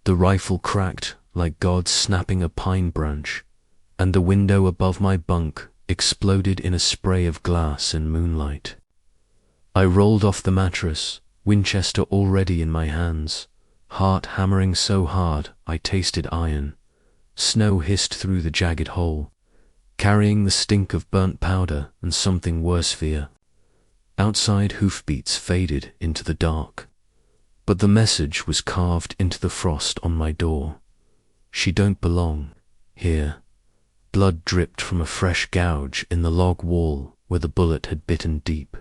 The rifle cracked like God snapping a pine branch, and the window above my bunk exploded in a spray of glass and moonlight. I rolled off the mattress, Winchester already in my hands, heart hammering so hard I tasted iron. Snow hissed through the jagged hole, carrying the stink of burnt powder and something worse fear. Outside hoofbeats faded into the dark, but the message was carved into the frost on my door. She don't belong here. Blood dripped from a fresh gouge in the log wall where the bullet had bitten deep.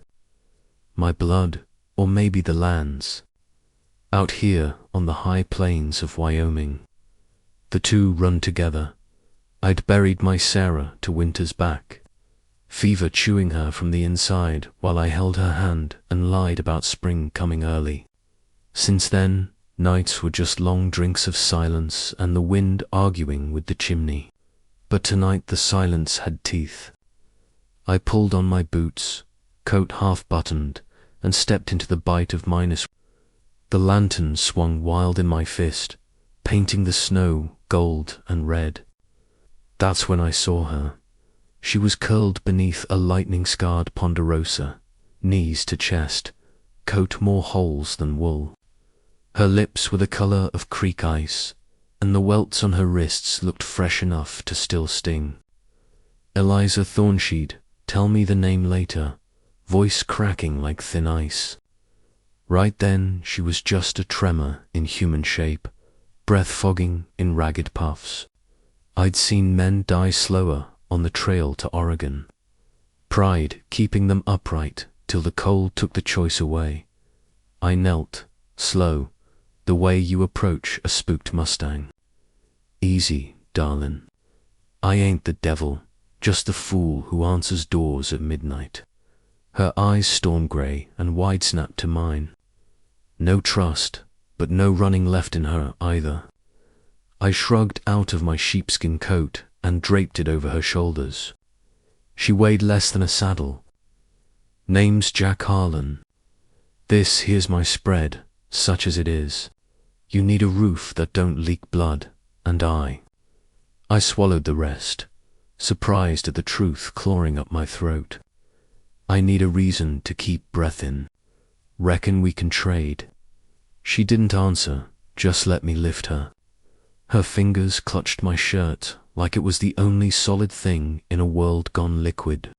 My blood, or maybe the land's, out here on the high plains of Wyoming. The two run together. I'd buried my Sarah to winter's back, fever chewing her from the inside while I held her hand and lied about spring coming early. Since then, nights were just long drinks of silence and the wind arguing with the chimney. But tonight the silence had teeth. I pulled on my boots, coat half buttoned, and stepped into the bite of -. The lantern swung wild in my fist, painting the snow gold and red. That's when I saw her. She was curled beneath a lightning-scarred ponderosa, knees to chest, coat more holes than wool. Her lips were the color of creek ice, and the welts on her wrists looked fresh enough to still sting. Eliza Thornsheed, tell me the name later, voice cracking like thin ice. Right then she was just a tremor in human shape, breath fogging in ragged puffs. I'd seen men die slower on the trail to Oregon, pride keeping them upright till the cold took the choice away. I knelt, slow, the way you approach a spooked Mustang. Easy, darlin'. I ain't the devil, just the fool who answers doors at midnight. Her eyes storm grey and wide-snapped to mine. No trust, but no running left in her either. I shrugged out of my sheepskin coat and draped it over her shoulders. She weighed less than a saddle. Name's Jack Harlan. This here's my spread, such as it is. You need a roof that don't leak blood, and I swallowed the rest, surprised at the truth clawing up my throat. I need a reason to keep breath in. Reckon we can trade. She didn't answer, just let me lift her. Her fingers clutched my shirt like it was the only solid thing in a world gone liquid.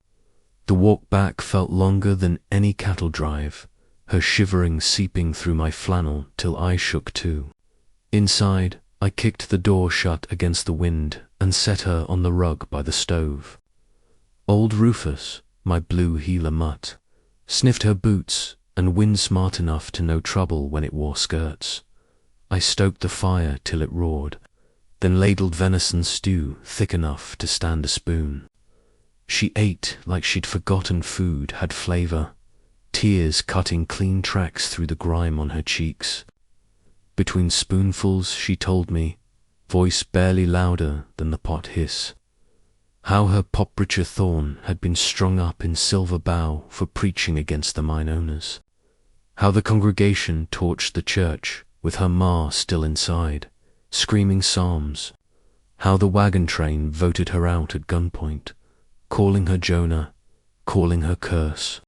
The walk back felt longer than any cattle drive, her shivering seeping through my flannel till I shook too. Inside, I kicked the door shut against the wind and set her on the rug by the stove. Old Rufus, my blue heeler mutt, sniffed her boots and wind smart enough to know trouble when it wore skirts. I stoked the fire till it roared, then ladled venison stew thick enough to stand a spoon. She ate like she'd forgotten food had flavor, tears cutting clean tracks through the grime on her cheeks. Between spoonfuls she told me, voice barely louder than the pot hiss, how her Popricher thorn had been strung up in silver bough for preaching against the mine owners, how the congregation torched the church with her ma still inside, screaming psalms, how the wagon train voted her out at gunpoint, calling her Jonah, calling her curse.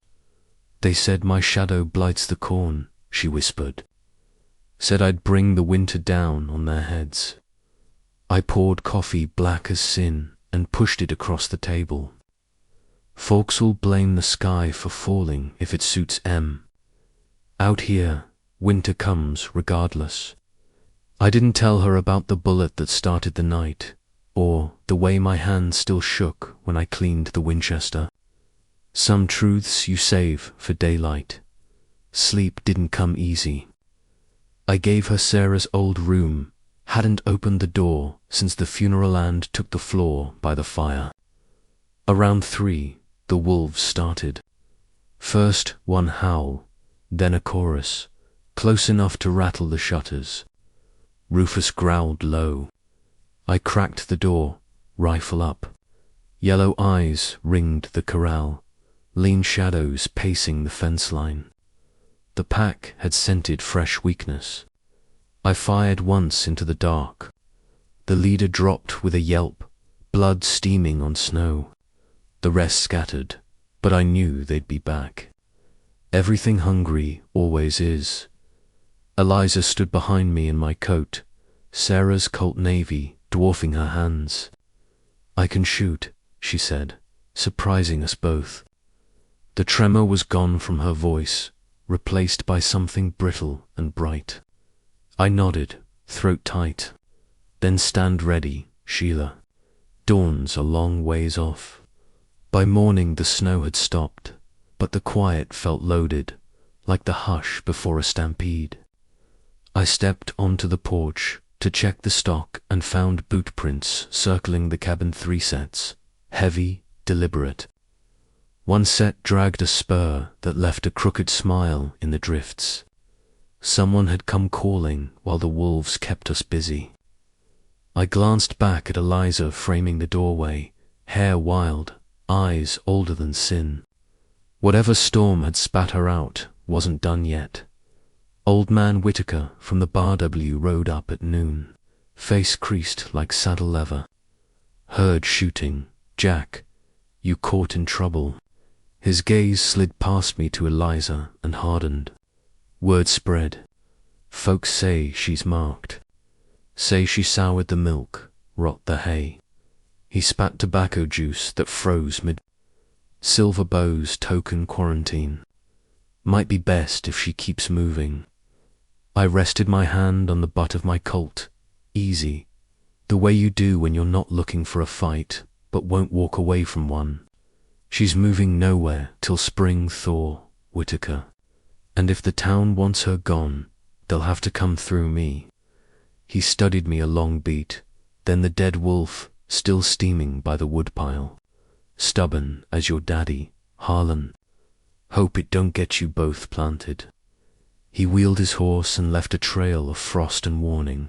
They said my shadow blights the corn, she whispered. Said I'd bring the winter down on their heads. I poured coffee black as sin and pushed it across the table. Folks'll blame the sky for falling if it suits M. Out here, winter comes regardless. I didn't tell her about the bullet that started the night, or the way my hand still shook when I cleaned the Winchester. Some truths you save for daylight. Sleep didn't come easy. I gave her Sarah's old room, hadn't opened the door since the funeral and took the floor by the fire. Around 3, the wolves started. First one howl, then a chorus, close enough to rattle the shutters. Rufus growled low. I cracked the door, rifle up. Yellow eyes ringed the corral, lean shadows pacing the fence line. The pack had scented fresh weakness. I fired once into the dark. The leader dropped with a yelp, blood steaming on snow. The rest scattered, but I knew they'd be back. Everything hungry always is. Eliza stood behind me in my coat, Sarah's Colt Navy dwarfing her hands. "I can shoot," she said, surprising us both. The tremor was gone from her voice, replaced by something brittle and bright. I nodded, throat tight. "Then stand ready, Sheila. Dawn's a long ways off." By morning the snow had stopped, but the quiet felt loaded, like the hush before a stampede. I stepped onto the porch to check the stock and found boot prints circling the cabin 3 sets, heavy, deliberate. One set dragged a spur that left a crooked smile in the drifts. Someone had come calling while the wolves kept us busy. I glanced back at Eliza framing the doorway, hair wild, eyes older than sin. Whatever storm had spat her out wasn't done yet. Old Man Whitaker from the Bar W rode up at noon, face creased like saddle leather. "Heard shooting. Jack, you caught in trouble." His gaze slid past me to Eliza and hardened. Word spread. "Folks say she's marked. Say she soured the milk, rot the hay." He spat tobacco juice that froze mid. "Silver Bow's token quarantine. Might be best if she keeps moving." I rested my hand on the butt of my Colt. "Easy. The way you do when you're not looking for a fight, but won't walk away from one. She's moving nowhere till spring thaw, Whitaker. And if the town wants her gone, they'll have to come through me." He studied me a long beat, then the dead wolf, still steaming by the woodpile. "Stubborn as your daddy, Harlan. Hope it don't get you both planted." He wheeled his horse and left a trail of frost and warning.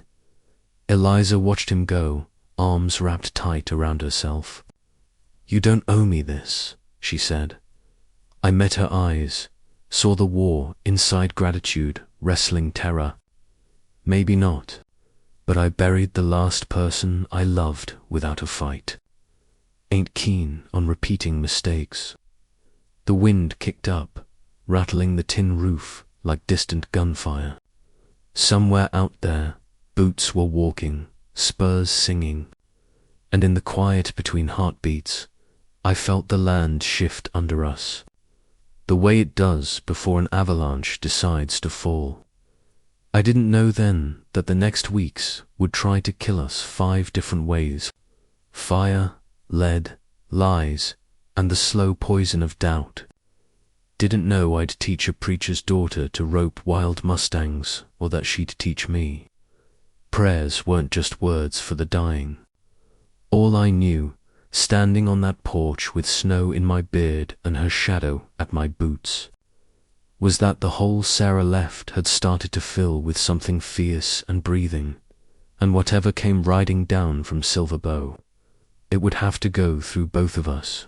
Eliza watched him go, arms wrapped tight around herself. "You don't owe me this," she said. I met her eyes, saw the war inside gratitude wrestling terror. Maybe not, but I buried the last person I loved without a fight. Ain't keen on repeating mistakes. The wind kicked up, rattling the tin roof like distant gunfire. Somewhere out there, boots were walking, spurs singing, and in the quiet between heartbeats, I felt the land shift under us, the way it does before an avalanche decides to fall. I didn't know then that the next weeks would try to kill us 5 different ways: fire, lead, lies, and the slow poison of doubt. Didn't know I'd teach a preacher's daughter to rope wild mustangs, or that she'd teach me. Prayers weren't just words for the dying. All I knew, standing on that porch with snow in my beard and her shadow at my boots, was that the hole Sarah left had started to fill with something fierce and breathing, and whatever came riding down from Silver Bow, it would have to go through both of us.